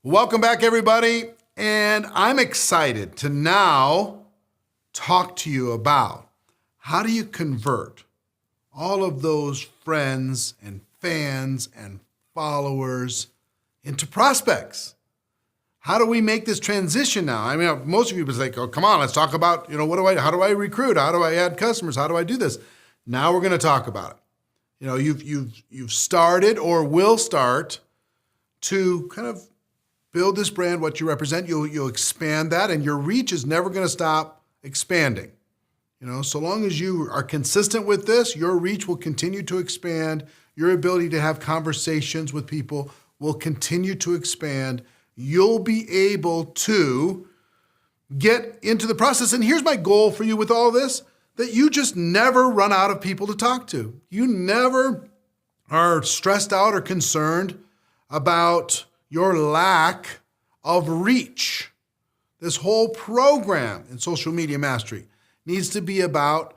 Welcome back, everybody. And I'm excited to now talk to you about how do you convert all of those friends and fans and followers into prospects. How do we make this transition now? I mean, most of you would say, oh, come on, let's talk about, how do I recruit? How do I add customers? How do I do this? Now we're going to talk about it. You've started or will start to kind of build this brand, what you represent. You'll expand that, and your reach is never going to stop expanding. So long as you are consistent with this, your reach will continue to expand. Your ability to have conversations with people will continue to expand. You'll be able to get into the process. And here's my goal for you with all this, that you just never run out of people to talk to. You never are stressed out or concerned about your lack of reach. This whole program in social media mastery needs to be about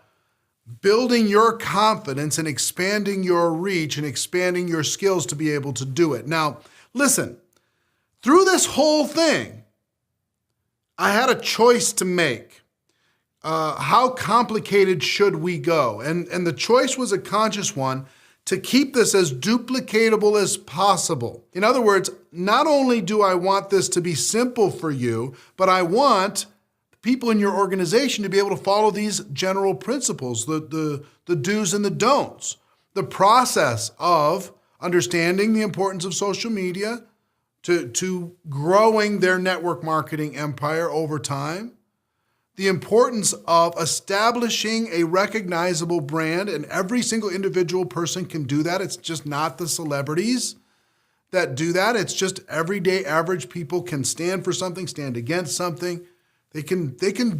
building your confidence and expanding your reach and expanding your skills to be able to do it. Now, listen, through this whole thing, I had a choice to make. How complicated should we go? And the choice was a conscious one, to keep this as duplicatable as possible. In other words, not only do I want this to be simple for you, but I want people in your organization to be able to follow these general principles, the do's and the don'ts, the process of understanding the importance of social media to growing their network marketing empire over time, the importance of establishing a recognizable brand, and every single individual person can do that. It's just not the celebrities that do that. It's just everyday average people can stand for something, stand against something. They can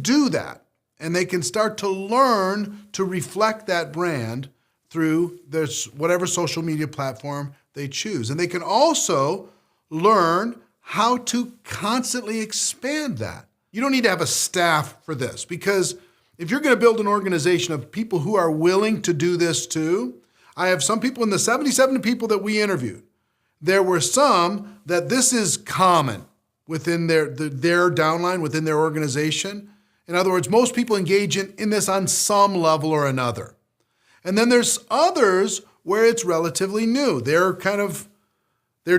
do that, and they can start to learn to reflect that brand through this whatever social media platform they choose. And they can also learn how to constantly expand that. You don't need to have a staff for this, because if you're going to build an organization of people who are willing to do this too, I have some people in the 77 people that we interviewed. There were some that this is common within their downline, within their organization. In other words, most people engage in this on some level or another. And then there's others where it's relatively new. They're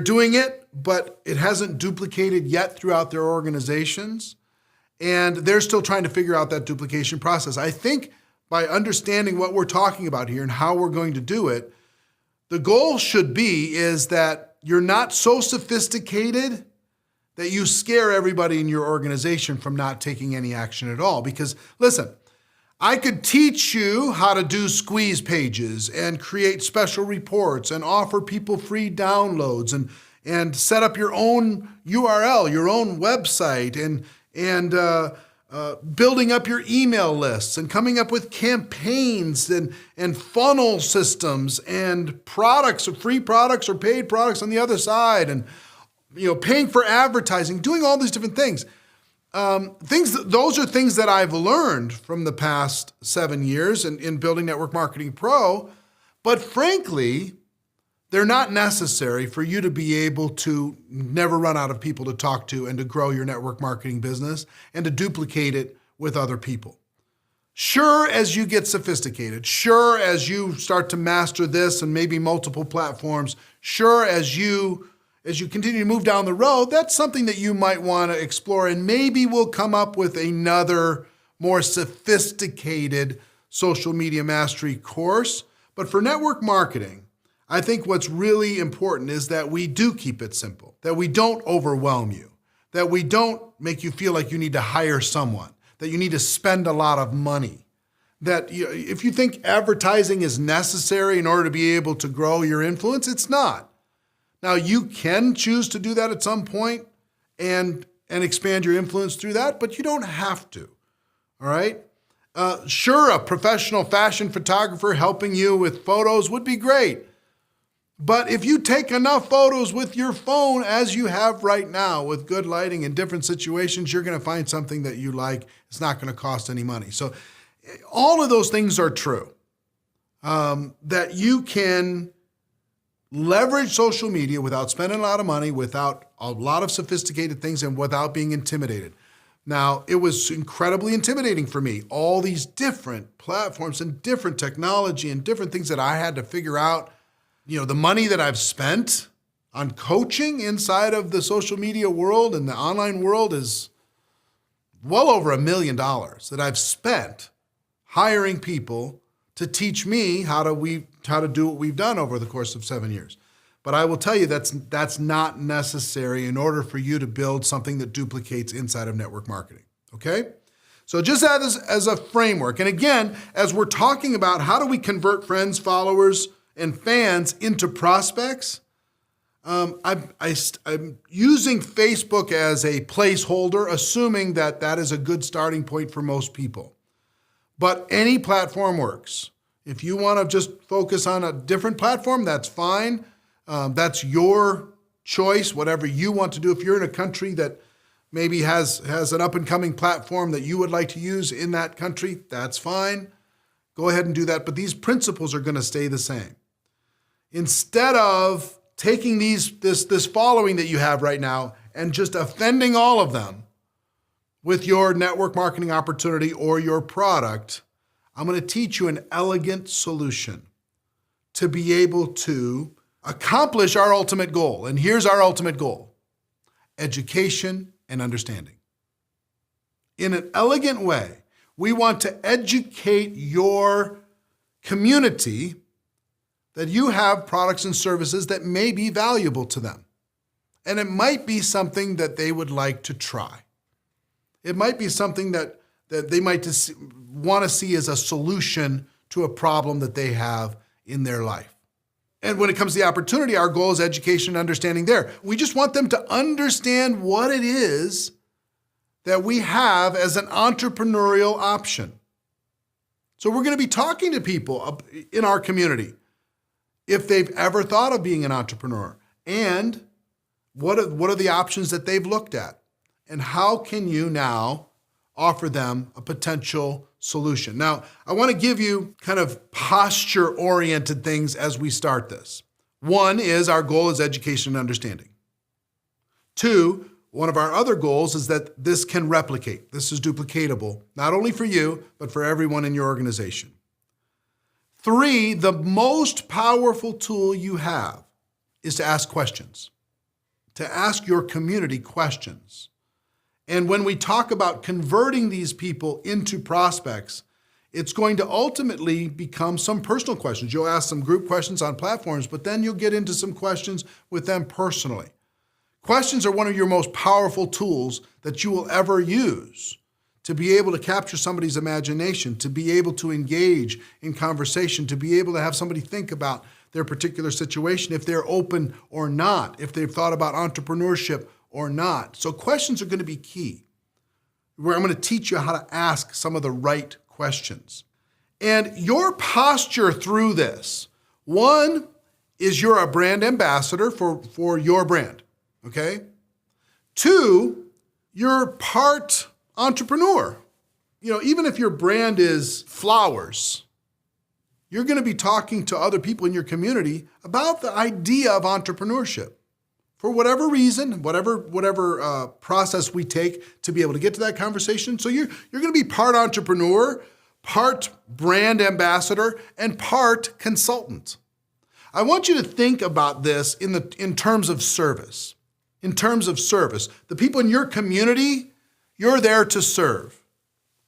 doing it, but it hasn't duplicated yet throughout their organizations. And they're still trying to figure out that duplication process. I think by understanding what we're talking about here and how we're going to do it, the goal should be is that you're not so sophisticated that you scare everybody in your organization from not taking any action at all. Because listen, I could teach you how to do squeeze pages and create special reports and offer people free downloads and set up your own URL, your own website, and building up your email lists and coming up with campaigns and funnel systems and products, or free products or paid products on the other side, and paying for advertising, doing all these different things. Those are things that I've learned from the past 7 years in building Network Marketing Pro, but frankly, they're not necessary for you to be able to never run out of people to talk to and to grow your network marketing business and to duplicate it with other people. Sure, as you get sophisticated, sure, as you start to master this and maybe multiple platforms, sure, as you continue to move down the road, that's something that you might want to explore, and maybe we'll come up with another more sophisticated social media mastery course. But for network marketing, I think what's really important is that we do keep it simple, that we don't overwhelm you, that we don't make you feel like you need to hire someone, that you need to spend a lot of money, that if you think advertising is necessary in order to be able to grow your influence, it's not. Now, you can choose to do that at some point and expand your influence through that, but you don't have to, all right? Sure, a professional fashion photographer helping you with photos would be great. But if you take enough photos with your phone as you have right now with good lighting in different situations, you're going to find something that you like. It's not going to cost any money. So all of those things are true, that you can leverage social media without spending a lot of money, without a lot of sophisticated things, and without being intimidated. Now, it was incredibly intimidating for me, all these different platforms and different technology and different things that I had to figure out. The money that I've spent on coaching inside of the social media world and the online world is well over $1 million that I've spent hiring people to teach me how to do what we've done over the course of 7 years. But I will tell you that's not necessary in order for you to build something that duplicates inside of network marketing, okay? So just as a framework, and again, as we're talking about how do we convert friends, followers, and fans into prospects, I'm using Facebook as a placeholder, assuming that is a good starting point for most people. But any platform works. If you want to just focus on a different platform, that's fine. That's your choice, whatever you want to do. If you're in a country that maybe has an up-and-coming platform that you would like to use in that country, that's fine. Go ahead and do that. But these principles are going to stay the same. Instead of taking this following that you have right now and just offending all of them with your network marketing opportunity or your product, I'm going to teach you an elegant solution to be able to accomplish our ultimate goal. And here's our ultimate goal: education and understanding. In an elegant way, we want to educate your community that you have products and services that may be valuable to them. And it might be something that they would like to try. It might be something that they might want to see as a solution to a problem that they have in their life. And when it comes to the opportunity, our goal is education and understanding there. We just want them to understand what it is that we have as an entrepreneurial option. So we're going to be talking to people in our community if they've ever thought of being an entrepreneur, and what are the options that they've looked at, and how can you now offer them a potential solution. Now, I want to give you kind of posture-oriented things as we start this. One is our goal is education and understanding. Two, one of our other goals is that this can replicate. This is duplicatable, not only for you, but for everyone in your organization. Three, the most powerful tool you have is to ask questions, to ask your community questions. And when we talk about converting these people into prospects, it's going to ultimately become some personal questions. You'll ask some group questions on platforms, but then you'll get into some questions with them personally. Questions are one of your most powerful tools that you will ever use to be able to capture somebody's imagination, to be able to engage in conversation, to be able to have somebody think about their particular situation, if they're open or not, if they've thought about entrepreneurship or not. So questions are going to be key, where I'm going to teach you how to ask some of the right questions. And your posture through this, one is you're a brand ambassador for your brand, okay? Two, you're part entrepreneur. Even if your brand is flowers, you're going to be talking to other people in your community about the idea of entrepreneurship. For whatever reason, whatever process we take to be able to get to that conversation. So you're going to be part entrepreneur, part brand ambassador, and part consultant. I want you to think about this in terms of service. In terms of service, the people in your community, you're there to serve.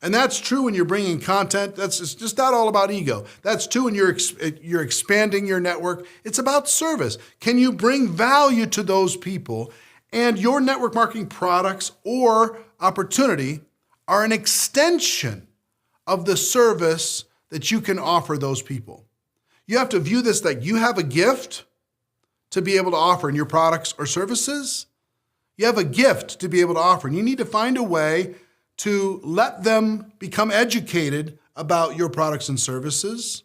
And that's true when you're bringing content. It's just not all about ego. That's true when you're expanding your network. It's about service. Can you bring value to those people? And your network marketing products or opportunity are an extension of the service that you can offer those people. You have to view this like you have a gift to be able to offer in your products or services. You have a gift to be able to offer, and you need to find a way to let them become educated about your products and services.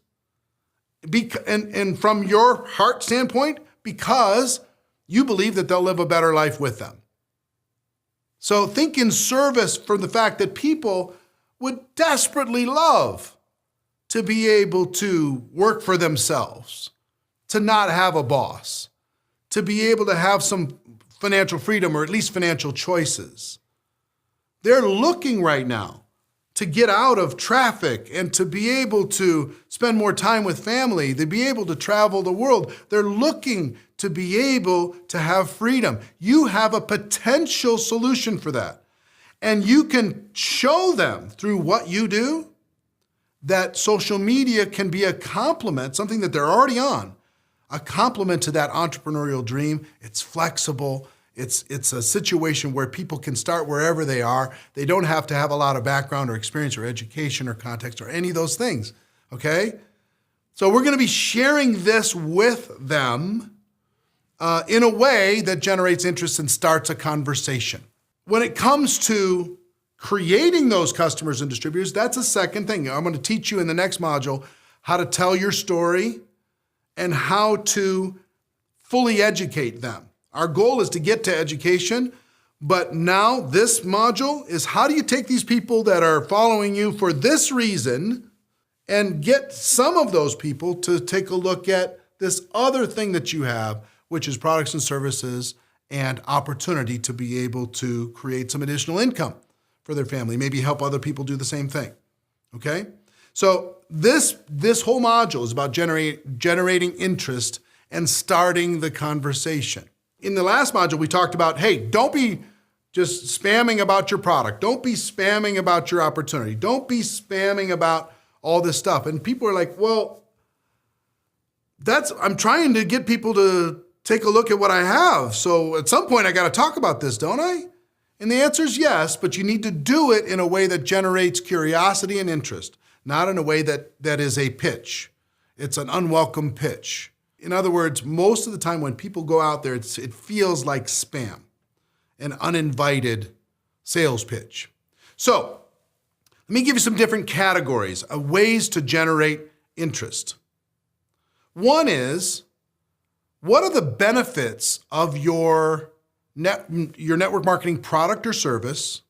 And from your heart standpoint, because you believe that they'll live a better life with them. So think in service for the fact that people would desperately love to be able to work for themselves, to not have a boss, to be able to have some financial freedom or at least financial choices. They're looking right now to get out of traffic and to be able to spend more time with family, to be able to travel the world. They're looking to be able to have freedom. You have a potential solution for that. And you can show them through what you do that social media can be a complement, something that they're already on, a complement to that entrepreneurial dream. It's flexible. It's a situation where people can start wherever they are. They don't have to have a lot of background or experience or education or context or any of those things, okay? So we're going to be sharing this with them in a way that generates interest and starts a conversation. When it comes to creating those customers and distributors, that's a second thing. I'm going to teach you in the next module how to tell your story and how to fully educate them. Our goal is to get to education, but now this module is how do you take these people that are following you for this reason and get some of those people to take a look at this other thing that you have, which is products and services and opportunity to be able to create some additional income for their family, maybe help other people do the same thing, okay? So this whole module is about generating interest and starting the conversation. In the last module, we talked about, hey, don't be just spamming about your product. Don't be spamming about your opportunity. Don't be spamming about all this stuff. And people are like, well, I'm trying to get people to take a look at what I have. So at some point I got to talk about this, don't I? And the answer is yes, but you need to do it in a way that generates curiosity and interest, not in a way that is a pitch. It's an unwelcome pitch. In other words, most of the time when people go out there, it feels like spam, an uninvited sales pitch. So let me give you some different categories of ways to generate interest. One is, what are the benefits of your network marketing product or service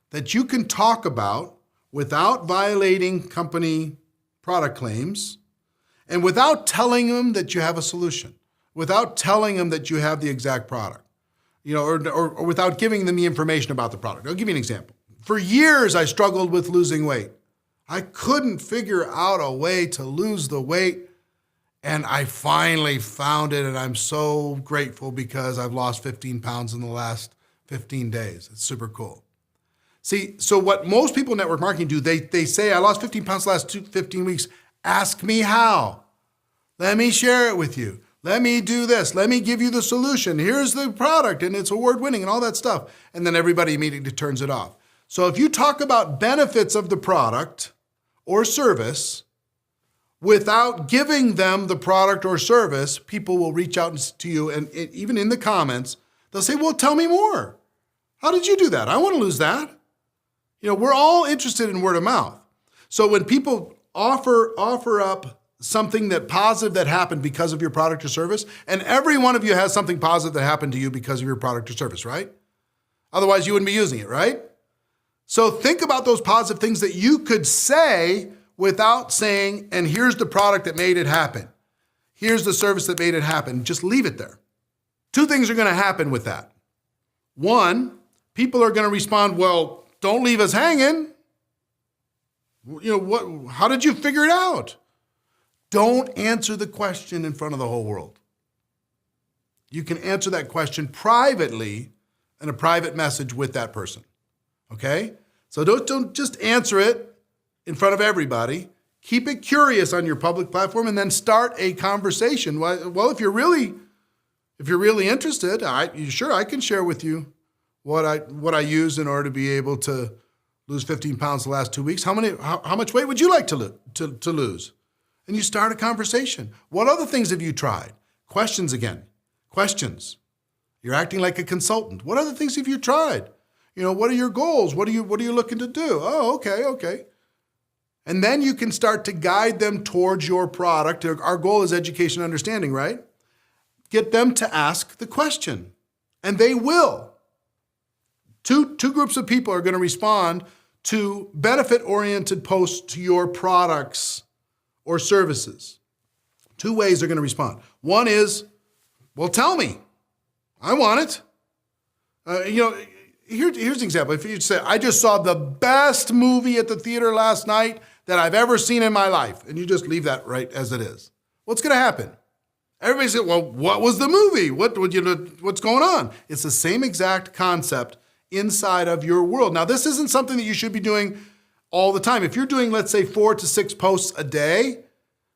that you can talk about without violating company product claims and without telling them that you have a solution, without telling them that you have the exact product, or without giving them the information about the product. I'll give you an example. For years, I struggled with losing weight. I couldn't figure out a way to lose the weight, and I finally found it, and I'm so grateful because I've lost 15 pounds in the last 15 days. It's super cool. See, so what most people in network marketing do, they say, I lost 15 pounds the last 15 weeks. Ask me how. Let me share it with you. Let me do this. Let me give you the solution. Here's the product, and it's award-winning and all that stuff. And then everybody immediately turns it off. So if you talk about benefits of the product or service without giving them the product or service, people will reach out to you, and even in the comments, they'll say, well, tell me more. How did you do that? I want to lose that. We're all interested in word of mouth. So when people offer up something that positive that happened because of your product or service, and every one of you has something positive that happened to you because of your product or service, right? Otherwise, you wouldn't be using it, right? So think about those positive things that you could say without saying, and here's the product that made it happen. Here's the service that made it happen. Just leave it there. Two things are going to happen with that. One, people are going to respond, well, don't leave us hanging. How did you figure it out? Don't answer the question in front of the whole world. You can answer that question privately in a private message with that person, okay? So don't just answer it in front of everybody. Keep it curious on your public platform and then start a conversation. Well, if you're really interested, I can share with you what I use in order to be able to lose 15 pounds the last 2 weeks. How much weight would you like to lose? And you start a conversation. What other things have you tried? Questions again. Questions. You're acting like a consultant. What other things have you tried? What are your goals? What are you looking to do? Oh, okay. And then you can start to guide them towards your product. Our goal is education and understanding, right? Get them to ask the question. And they will. Two groups of people are going to respond to benefit-oriented posts to your products or services. Two ways they're going to respond. One is, well, tell me. I want it. Here's an example. If you say, I just saw the best movie at the theater last night that I've ever seen in my life, and you just leave that right as it is, what's going to happen? Everybody said, well, what was the movie? What's going on? It's the same exact concept inside of your world. Now, this isn't something that you should be doing all the time. If you're doing, let's say, 4 to 6 posts a day,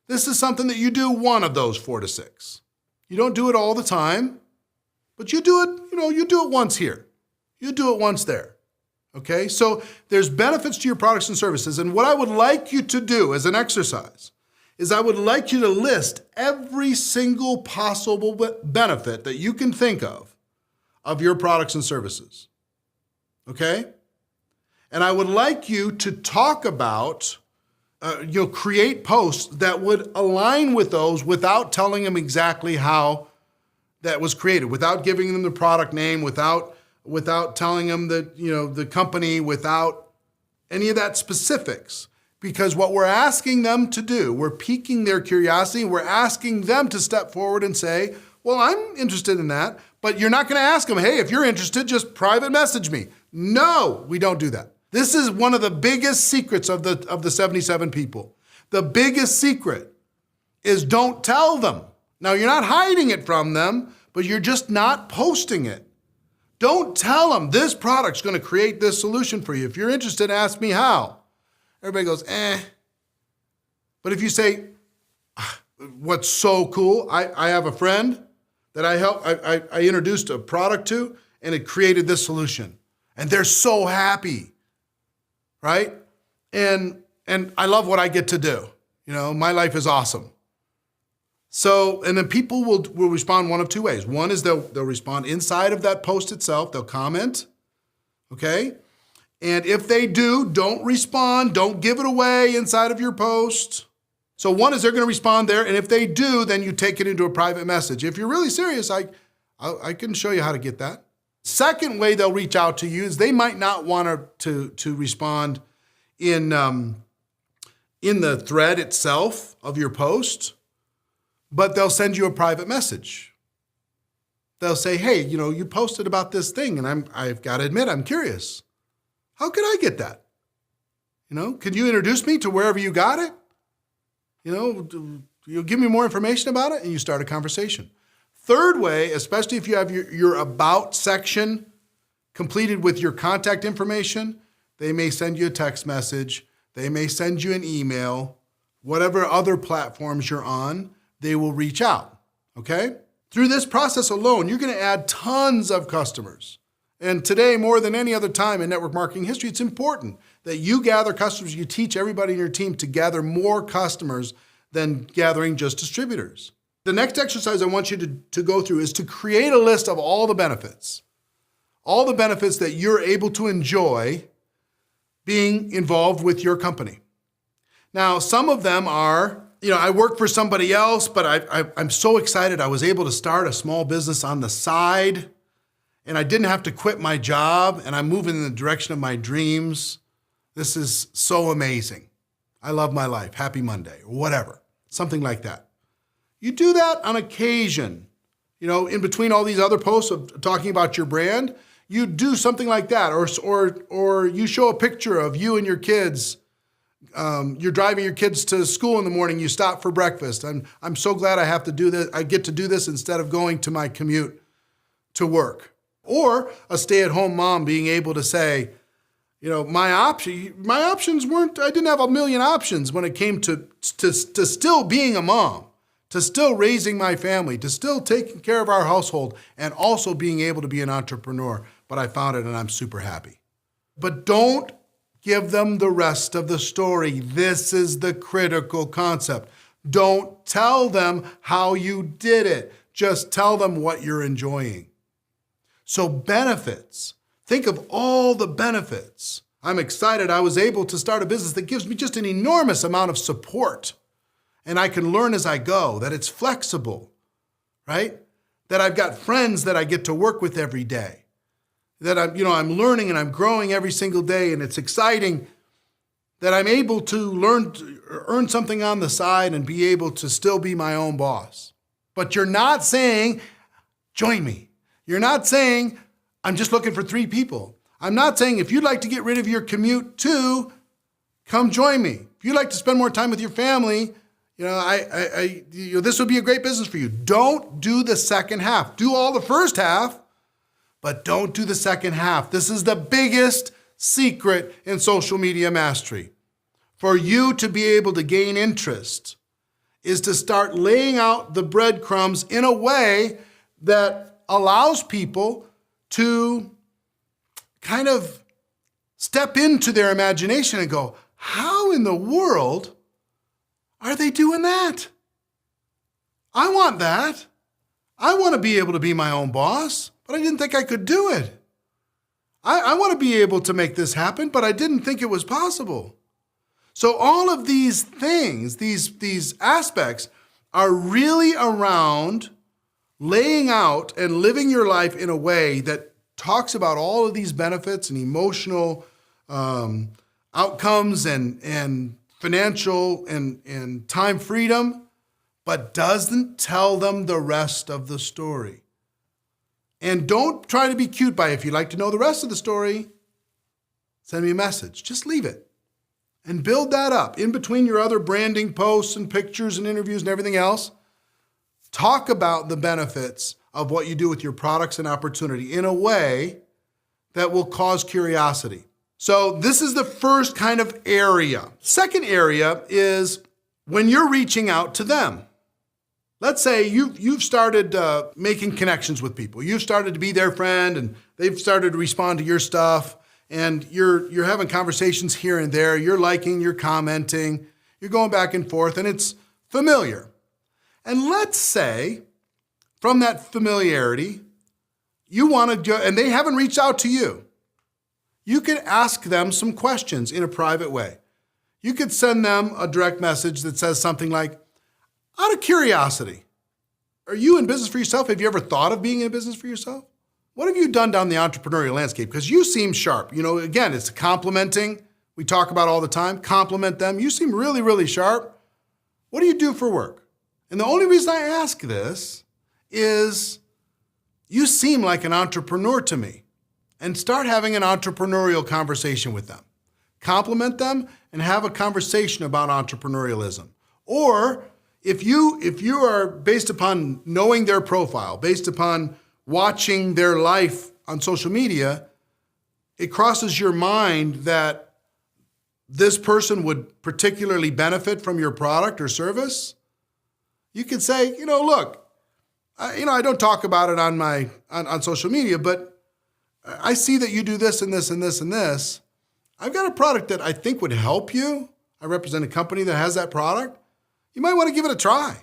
this is something that you do one of those 4 to 6. You don't do it all the time, but you do it, you do it once here. You do it once there. Okay? So there's benefits to your products and services. And what I would like you to do as an exercise is I would like you to list every single possible benefit that you can think of your products and services. Okay? And I would like you to talk about, create posts that would align with those without telling them exactly how that was created, without giving them the product name, without telling them the company, without any of that specifics. Because what we're asking them to do, we're piquing their curiosity, we're asking them to step forward and say, well, I'm interested in that, but you're not going to ask them, hey, if you're interested, just private message me. No, we don't do that. This is one of the biggest secrets of the 77 people. The biggest secret is don't tell them. Now, you're not hiding it from them, but you're just not posting it. Don't tell them this product's going to create this solution for you. If you're interested, ask me how. Everybody goes, eh. But if you say, what's so cool, I have a friend that I introduced a product to, and it created this solution. And they're so happy, right? And I love what I get to do. My life is awesome. So, and then people will respond one of two ways. One is they'll respond inside of that post itself. They'll comment, okay? And if they do, don't respond. Don't give it away inside of your post. So one is they're going to respond there. And if they do, then you take it into a private message. If you're really serious, I can show you how to get that. Second way they'll reach out to you is they might not want to respond in the thread itself of your post, but they'll send you a private message. They'll say, hey, you posted about this thing, and I've got to admit, I'm curious. How can I get that? Can you introduce me to wherever you got it? You'll give me more information about it, and you start a conversation. Third way, especially if you have your about section completed with your contact information, they may send you a text message. They may send you an email. Whatever other platforms you're on, they will reach out, okay? Through this process alone, you're going to add tons of customers. And today, more than any other time in network marketing history, it's important that you gather customers. You teach everybody in your team to gather more customers than gathering just distributors. The next exercise I want you to go through is to create a list of all the benefits that you're able to enjoy being involved with your company. Now, some of them are, I work for somebody else, but I'm so excited I was able to start a small business on the side, and I didn't have to quit my job, and I'm moving in the direction of my dreams. This is so amazing. I love my life. Happy Monday, or whatever, something like that. You do that on occasion, in between all these other posts of talking about your brand, you do something like that, or you show a picture of you and your kids. You're driving your kids to school in the morning. You stop for breakfast. I'm so glad I have to do this. I get to do this instead of going to my commute to work. Or a stay-at-home mom being able to say, my options weren't. I didn't have a million options when it came to still being a mom, to still raising my family, to still taking care of our household, and also being able to be an entrepreneur. But I found it, and I'm super happy. But don't give them the rest of the story. This is the critical concept. Don't tell them how you did it. Just tell them what you're enjoying. So benefits. Think of all the benefits. I'm excited I was able to start a business that gives me just an enormous amount of support. And I can learn as I go, that it's flexible, right? That I've got friends that I get to work with every day. That I'm learning and I'm growing every single day, and it's exciting that I'm able to earn something on the side and be able to still be my own boss. But you're not saying, join me. You're not saying, I'm just looking for 3 people. I'm not saying, if you'd like to get rid of your commute too, come join me. If you'd like to spend more time with your family, this would be a great business for you. Don't do the second half. Do all the first half, but don't do the second half. This is the biggest secret in social media mastery. For you to be able to gain interest is to start laying out the breadcrumbs in a way that allows people to kind of step into their imagination and go, how in the world are they doing that? I want that. I want to be able to be my own boss, but I didn't think I could do it. I want to be able to make this happen, but I didn't think it was possible. So all of these things, these aspects are really around laying out and living your life in a way that talks about all of these benefits and emotional outcomes and financial and time freedom, but doesn't tell them the rest of the story. And don't try to be cute by, if you'd like to know the rest of the story, send me a message. Just leave it and build that up in between your other branding posts and pictures and interviews and everything else. Talk about the benefits of what you do with your products and opportunity in a way that will cause curiosity. So this is the first kind of area. Second area is when you're reaching out to them. Let's say you've started making connections with people. You've started to be their friend and they've started to respond to your stuff, and you're having conversations here and there. You're liking, you're commenting, you're going back and forth, and it's familiar. And let's say from that familiarity, you want to go, and they haven't reached out to you. You could ask them some questions in a private way. You could send them a direct message that says something like, out of curiosity, are you in business for yourself? Have you ever thought of being in business for yourself? What have you done down the entrepreneurial landscape? Because you seem sharp. Again, it's complimenting. We talk about all the time. Compliment them. You seem really, really sharp. What do you do for work? And the only reason I ask this is you seem like an entrepreneur to me. And start having an entrepreneurial conversation with them. Compliment them and have a conversation about entrepreneurialism. Or if you are based upon knowing their profile, based upon watching their life on social media, it crosses your mind that this person would particularly benefit from your product or service, you could say, look, I don't talk about it on social media, but I see that you do this and this and this and this. I've got a product that I think would help you. I represent a company that has that product. You might want to give it a try.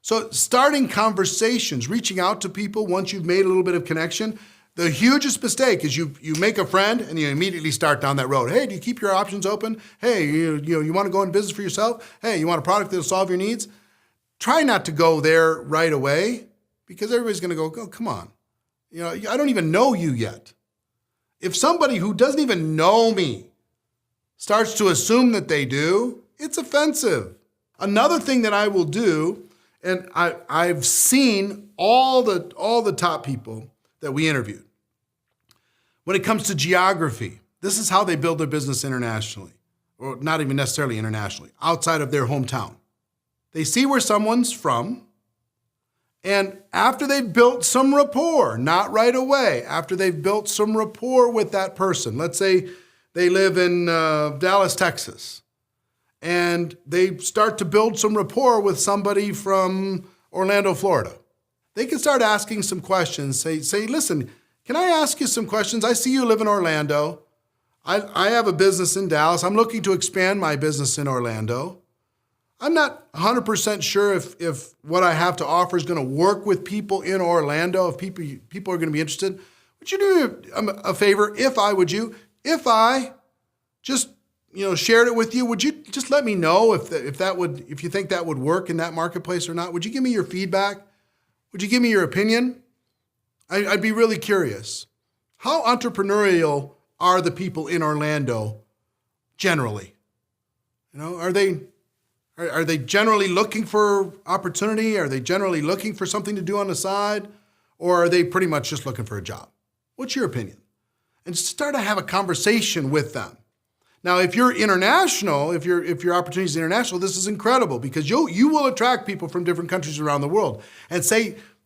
So starting conversations, reaching out to people once you've made a little bit of connection. The hugest mistake is you make a friend and you immediately start down that road. Hey, do you keep your options open? Hey, you want to go in business for yourself? Hey, you want a product that'll solve your needs? Try not to go there right away, because everybody's going to go, oh, come on. I don't even know you yet. If somebody who doesn't even know me starts to assume that they do, it's offensive. Another thing that I will do, and I've seen all the top people that we interviewed, when it comes to geography, this is how they build their business internationally, or not even necessarily internationally, outside of their hometown. They see where someone's from, and after they've built some rapport, not right away, after they've built some rapport with that person, let's say they live in Dallas, Texas, and they start to build some rapport with somebody from Orlando, Florida. They can start asking some questions. Say, listen, can I ask you some questions? I see you live in Orlando. I have a business in Dallas. I'm looking to expand my business in Orlando. I'm not 100% sure if what I have to offer is going to work with people in Orlando, if people are going to be interested. Would you do a favor, if I just shared it with you, would you just let me know if you think that would work in that marketplace or not? Would you give me your feedback? Would you give me your opinion? I'd be really curious. How entrepreneurial are the people in Orlando generally? Are they generally looking for opportunity? Are they generally looking for something to do on the side? Or are they pretty much just looking for a job? What's your opinion? And start to have a conversation with them. Now, if you're international, if your opportunity is international, this is incredible because you will attract people from different countries around the world. And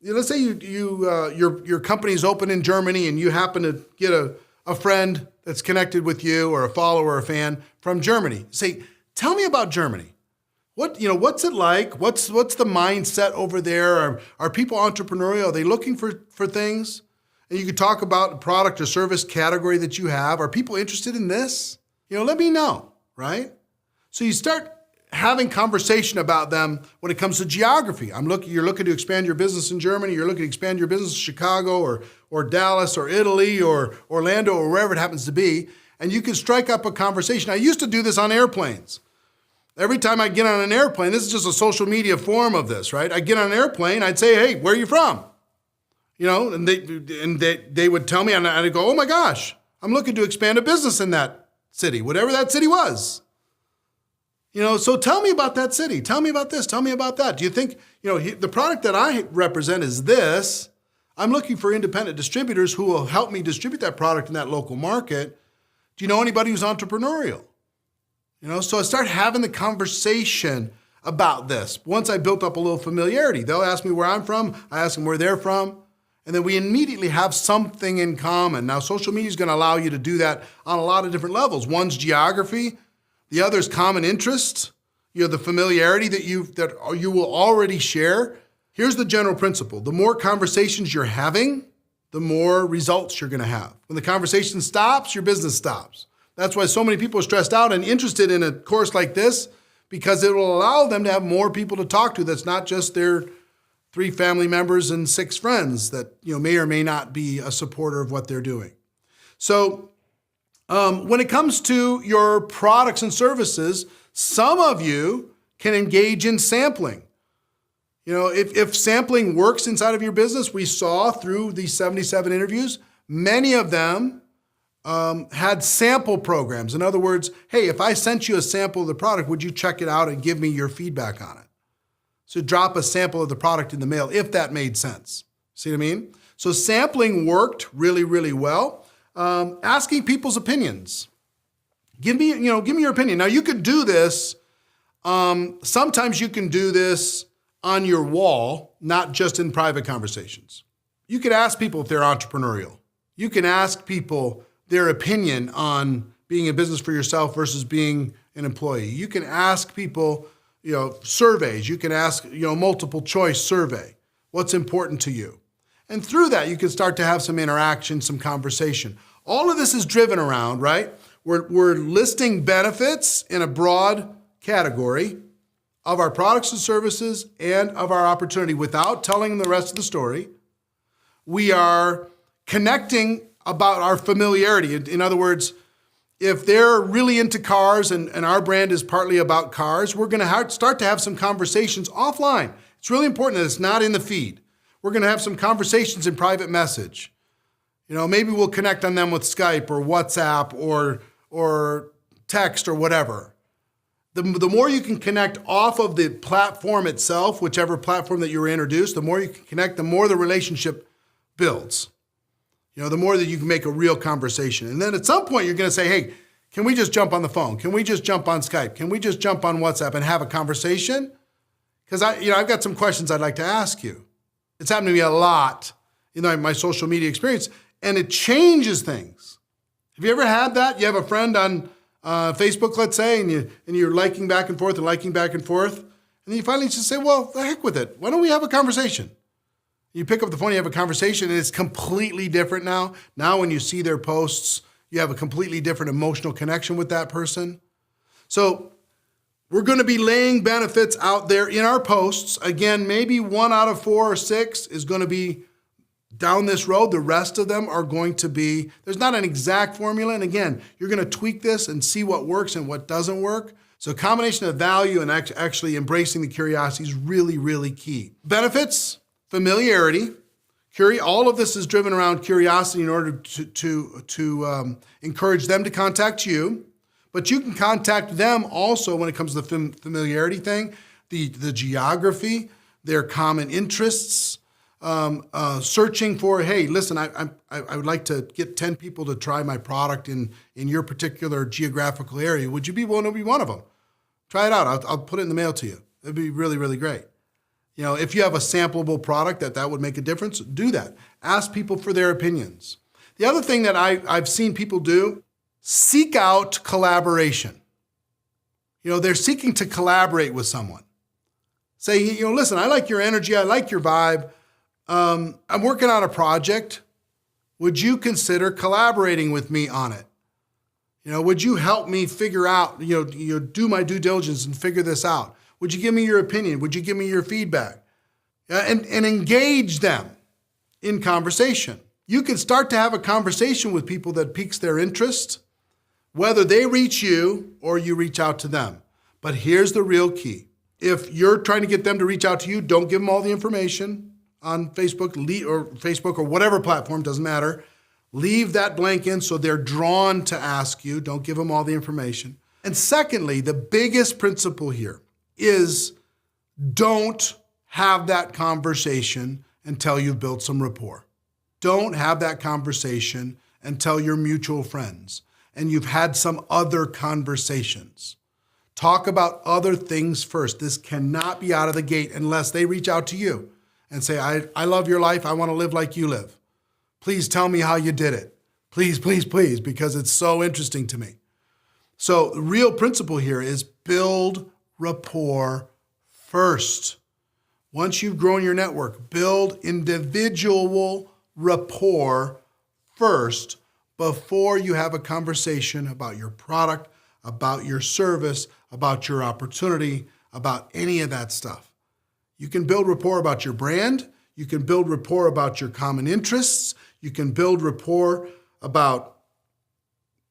let's say your company is open in Germany and you happen to get a friend that's connected with you or a follower or a fan from Germany. Say, tell me about Germany. What's it like? What's the mindset over there? Are people entrepreneurial? Are they looking for things? And you could talk about the product or service category that you have. Are people interested in this? Let me know, right? So you start having conversation about them when it comes to geography. You're looking to expand your business in Germany. You're looking to expand your business in Chicago or Dallas or Italy or Orlando or wherever it happens to be. And you can strike up a conversation. I used to do this on airplanes. Every time I get on an airplane, this is just a social media form of this, right? I get on an airplane, I'd say, hey, where are you from? And they would tell me, and I'd go, oh my gosh, I'm looking to expand a business in that city, whatever that city was. So tell me about that city. Tell me about this. Tell me about that. Do you think, the product that I represent is this. I'm looking for independent distributors who will help me distribute that product in that local market. Do you know anybody who's entrepreneurial? So I start having the conversation about this. Once I built up a little familiarity, they'll ask me where I'm from. I ask them where they're from. And then we immediately have something in common. Now, social media is going to allow you to do that on a lot of different levels. One's geography. The other's common interest. The familiarity that you will already share. Here's the general principle. The more conversations you're having, the more results you're going to have. When the conversation stops, your business stops. That's why so many people are stressed out and interested in a course like this, because it will allow them to have more people to talk to that's not just their 3 family members and 6 friends that may or may not be a supporter of what they're doing. So when it comes to your products and services, some of you can engage in sampling. If sampling works inside of your business, we saw through these 77 interviews, many of them had sample programs. In other words, hey, if I sent you a sample of the product, would you check it out and give me your feedback on it? So drop a sample of the product in the mail, if that made sense. See what I mean? So sampling worked really, really well. Asking people's opinions. Give me your opinion. Now you could do this. Sometimes you can do this on your wall, not just in private conversations. You could ask people if they're entrepreneurial. You can ask people their opinion on being in business for yourself versus being an employee. You can ask people, surveys. You can ask, multiple choice survey. What's important to you? And through that, you can start to have some interaction, some conversation. All of this is driven around, right? We're listing benefits in a broad category of our products and services and of our opportunity without telling the rest of the story. We are connecting about our familiarity. In other words, if they're really into cars and our brand is partly about cars, we're going to start to have some conversations offline. It's really important that it's not in the feed. We're going to have some conversations in private message. Maybe we'll connect on them with Skype or WhatsApp or text or whatever. The more you can connect off of the platform itself, whichever platform that you were introduced, the more you can connect, the more the relationship builds. The more that you can make a real conversation. And then at some point you're going to say, hey, can we just jump on the phone? Can we just jump on Skype? Can we just jump on WhatsApp and have a conversation? Because I've got some questions I'd like to ask you. It's happened to me a lot in my social media experience, and it changes things. Have you ever had that? You have a friend on Facebook, let's say, and you're liking back and forth, and then you finally just say, well, the heck with it. Why don't we have a conversation? You pick up the phone, you have a conversation, and it's completely different now. Now when you see their posts, you have a completely different emotional connection with that person. So we're going to be laying benefits out there in our posts. Again, maybe 1 out of 4 or 6 is going to be down this road. The rest of them are going to be, there's not an exact formula. And again, you're going to tweak this and see what works and what doesn't work. So a combination of value and actually embracing the curiosity is really, really key. Benefits, familiarity, all of this is driven around curiosity in order to encourage them to contact you. But you can contact them also when it comes to the familiarity thing, the geography, their common interests, searching for, hey, listen, I would like to get 10 people to try my product in your particular geographical area. Would you be willing to be one of them? Try it out. I'll put it in the mail to you. It'd be really, really great. If you have a sampleable product that would make a difference, do that. Ask people for their opinions. The other thing that I've seen people do, seek out collaboration. They're seeking to collaborate with someone. Say, listen, I like your energy. I like your vibe. I'm working on a project. Would you consider collaborating with me on it? Would you help me figure out, do my due diligence and figure this out? Would you give me your opinion? Would you give me your feedback? And engage them in conversation. You can start to have a conversation with people that piques their interest, whether they reach you or you reach out to them. But here's the real key. If you're trying to get them to reach out to you, don't give them all the information on Facebook or whatever platform, doesn't matter. Leave that blank in so they're drawn to ask you. Don't give them all the information. And secondly, the biggest principle here is don't have that conversation until you've built some rapport. Don't have that conversation until you're mutual friends and you've had some other conversations. Talk about other things first. This cannot be out of the gate unless they reach out to you and say, I love your life. I want to live like you live. Please tell me how you did it. Please, please, please, because it's so interesting to me. So the real principle here is build rapport first. Once you've grown your network, build individual rapport first before you have a conversation about your product, about your service, about your opportunity, about any of that stuff. You can build rapport about your brand. You can build rapport about your common interests. You can build rapport about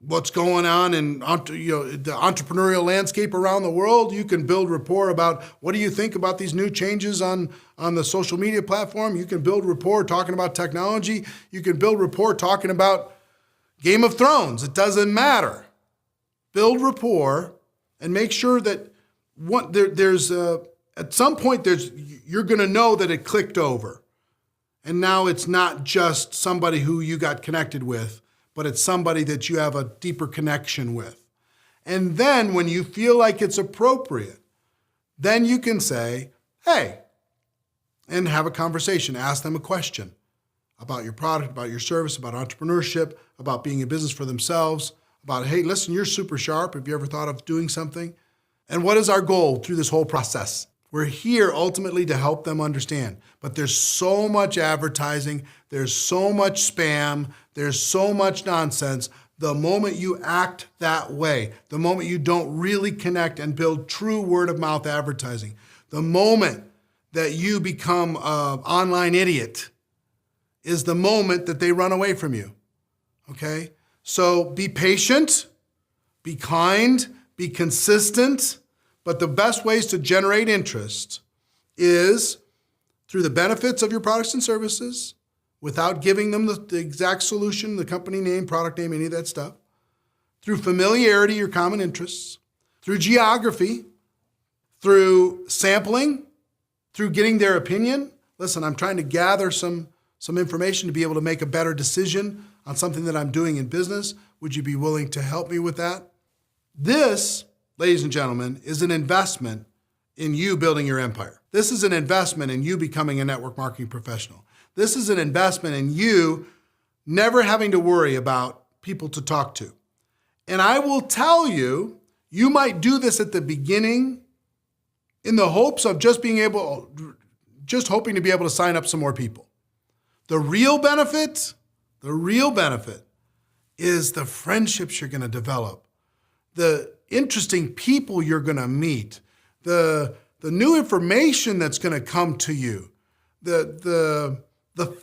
what's going on in the entrepreneurial landscape around the world. You can build rapport about what do you think about these new changes on the social media platform. You can build rapport talking about technology. You can build rapport talking about Game of Thrones. It doesn't matter. Build rapport and make sure that at some point you're going to know that it clicked over. And now it's not just somebody who you got connected with, but it's somebody that you have a deeper connection with. And then when you feel like it's appropriate, then you can say, hey, and have a conversation. Ask them a question about your product, about your service, about entrepreneurship, about being in business for themselves, about, hey, listen, you're super sharp. Have you ever thought of doing something? And what is our goal through this whole process? We're here ultimately to help them understand. But there's so much advertising, there's so much spam, there's so much nonsense. The moment you act that way, the moment you don't really connect and build true word of mouth advertising, the moment that you become an online idiot is the moment that they run away from you, okay? So be patient, be kind, be consistent, but the best ways to generate interest is through the benefits of your products and services without giving them the exact solution, the company name, product name, any of that stuff. Through familiarity, your common interests. Through geography. Through sampling. Through getting their opinion. Listen, I'm trying to gather some information to be able to make a better decision on something that I'm doing in business. Would you be willing to help me with that? This, ladies and gentlemen, is an investment in you building your empire. This is an investment in you becoming a network marketing professional. This is an investment in you never having to worry about people to talk to. And I will tell you, you might do this at the beginning in the hopes of just hoping to be able to sign up some more people. The real benefit is the friendships you're going to develop, the interesting people you're going to meet, the new information that's going to come to you, the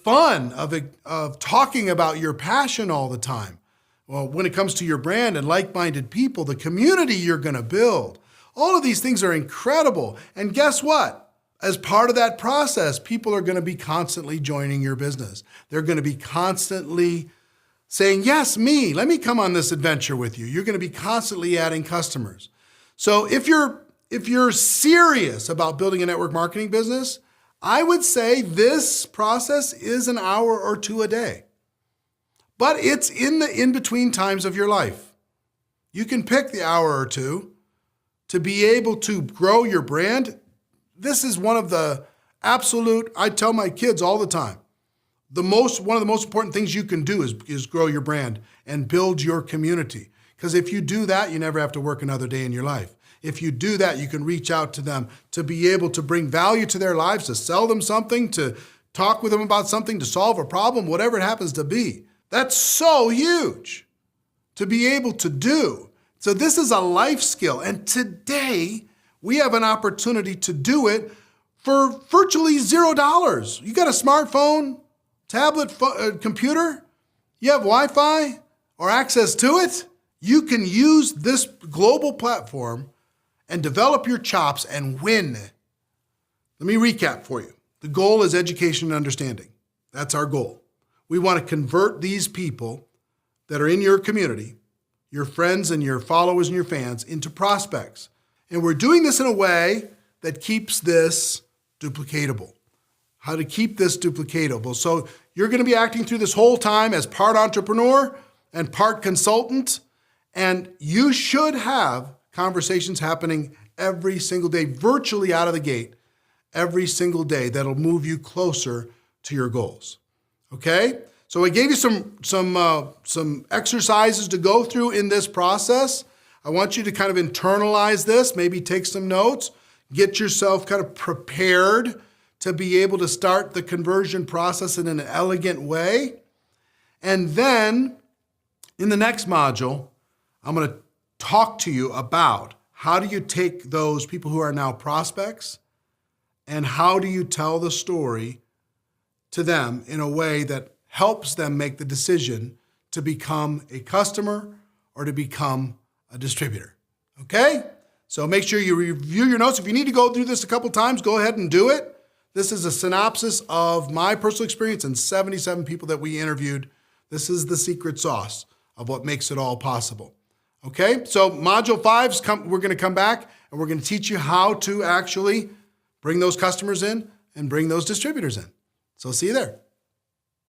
fun of talking about your passion all the time. Well, when it comes to your brand and like-minded people, the community you're going to build, all of these things are incredible. And guess what? As part of that process, people are going to be constantly joining your business. They're going to be constantly saying, yes, me, let me come on this adventure with you. You're going to be constantly adding customers. So if you're serious about building a network marketing business, I would say this process is an hour or two a day. But it's in the in-between times of your life. You can pick the hour or two to be able to grow your brand. This is one of the absolute, I tell my kids all the time, one of the most important things you can do is grow your brand and build your community. Because if you do that, you never have to work another day in your life. If you do that, you can reach out to them to be able to bring value to their lives, to sell them something, to talk with them about something, to solve a problem, whatever it happens to be. That's so huge to be able to do. So this is a life skill. And today, we have an opportunity to do it for virtually $0. You got a smartphone, tablet, computer, you have Wi-Fi or access to it, you can use this global platform and develop your chops and win. Let me recap for you. The goal is education and understanding. That's our goal. We want to convert these people that are in your community, your friends and your followers and your fans, into prospects. And we're doing this in a way that keeps this duplicatable. How to keep this duplicatable. So you're going to be acting through this whole time as part entrepreneur and part consultant, and you should have conversations happening every single day, virtually out of the gate, every single day that'll move you closer to your goals. Okay? So I gave you some exercises to go through in this process. I want you to kind of internalize this, maybe take some notes, get yourself kind of prepared to be able to start the conversion process in an elegant way. And then in the next module, I'm going to talk to you about how do you take those people who are now prospects and how do you tell the story to them in a way that helps them make the decision to become a customer or to become a distributor. Okay? So make sure you review your notes. If you need to go through this a couple times, go ahead and do it. This is a synopsis of my personal experience and 77 people that we interviewed. This is the secret sauce of what makes it all possible. Okay, so module 5, we're going to come back and we're going to teach you how to actually bring those customers in and bring those distributors in. So see you there.